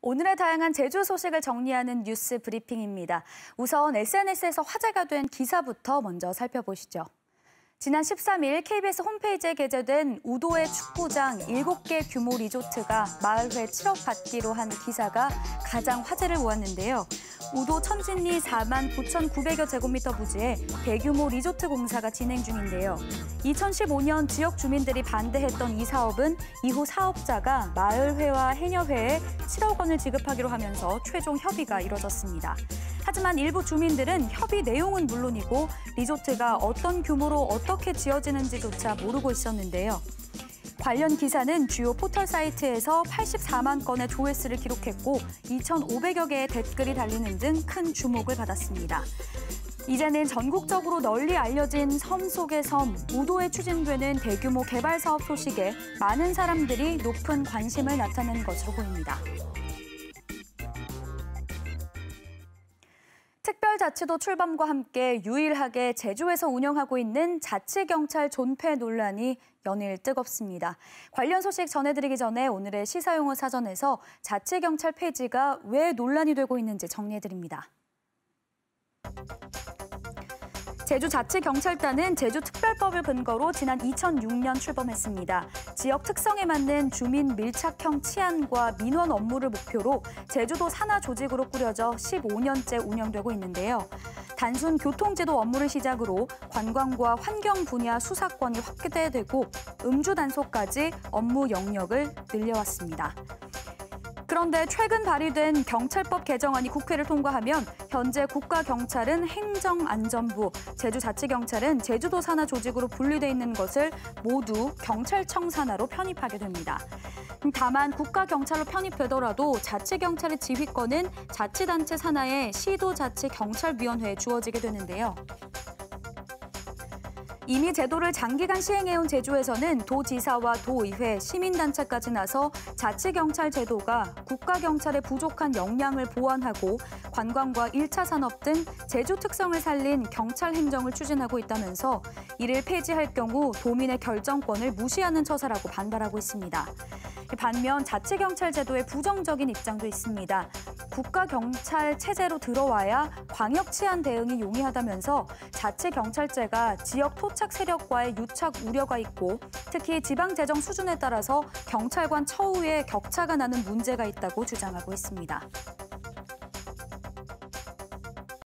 오늘의 다양한 제주 소식을 정리하는 뉴스 브리핑입니다. 우선 SNS에서 화제가 된 기사부터 먼저 살펴보시죠. 지난 13일 KBS 홈페이지에 게재된 우도의 축구장 7개 규모 리조트가 마을회 7억 받기로 한 기사가 가장 화제를 모았는데요. 우도 천진리 49,900여 제곱미터 부지에 대규모 리조트 공사가 진행 중인데요. 2015년 지역 주민들이 반대했던 이 사업은 이후 사업자가 마을회와 해녀회에 7억 원을 지급하기로 하면서 최종 협의가 이뤄졌습니다. 하지만 일부 주민들은 협의 내용은 물론이고 리조트가 어떤 규모로 어떻게 지어지는지조차 모르고 있었는데요. 관련 기사는 주요 포털 사이트에서 84만 건의 조회수를 기록했고 2,500여 개의 댓글이 달리는 등 큰 주목을 받았습니다. 이제는 전국적으로 널리 알려진 섬 속의 섬, 우도에 추진되는 대규모 개발 사업 소식에 많은 사람들이 높은 관심을 나타낸 것으로 보입니다. 특별자치도 출범과 함께 유일하게 제주에서 운영하고 있는 자치경찰 존폐 논란이 연일 뜨겁습니다. 관련 소식 전해드리기 전에 오늘의 시사용어 사전에서 자치경찰 폐지가 왜 논란이 되고 있는지 정리해드립니다. 제주자치경찰단은 제주특별법을 근거로 지난 2006년 출범했습니다. 지역 특성에 맞는 주민 밀착형 치안과 민원 업무를 목표로 제주도 산하 조직으로 꾸려져 15년째 운영되고 있는데요. 단순 교통제도 업무를 시작으로 관광과 환경 분야 수사권이 확대되고 음주 단속까지 업무 영역을 늘려왔습니다. 그런데 최근 발의된 경찰법 개정안이 국회를 통과하면 현재 국가경찰은 행정안전부, 제주자치경찰은 제주도 산하 조직으로 분리돼 있는 것을 모두 경찰청 산하로 편입하게 됩니다. 다만 국가경찰로 편입되더라도 자치경찰의 지휘권은 자치단체 산하의 시도자치경찰위원회에 주어지게 되는데요. 이미 제도를 장기간 시행해온 제주에서는 도지사와 도의회, 시민단체까지 나서 자치경찰 제도가 국가경찰의 부족한 역량을 보완하고 관광과 1차 산업 등 제주 특성을 살린 경찰 행정을 추진하고 있다면서 이를 폐지할 경우 도민의 결정권을 무시하는 처사라고 반발하고 있습니다. 반면 자치경찰 제도에 부정적인 입장도 있습니다. 국가경찰 체제로 들어와야 광역치안 대응이 용이하다면서 자치경찰제가 지역 토착 세력과의 유착 우려가 있고 특히 지방재정 수준에 따라서 경찰관 처우에 격차가 나는 문제가 있다고 주장하고 있습니다.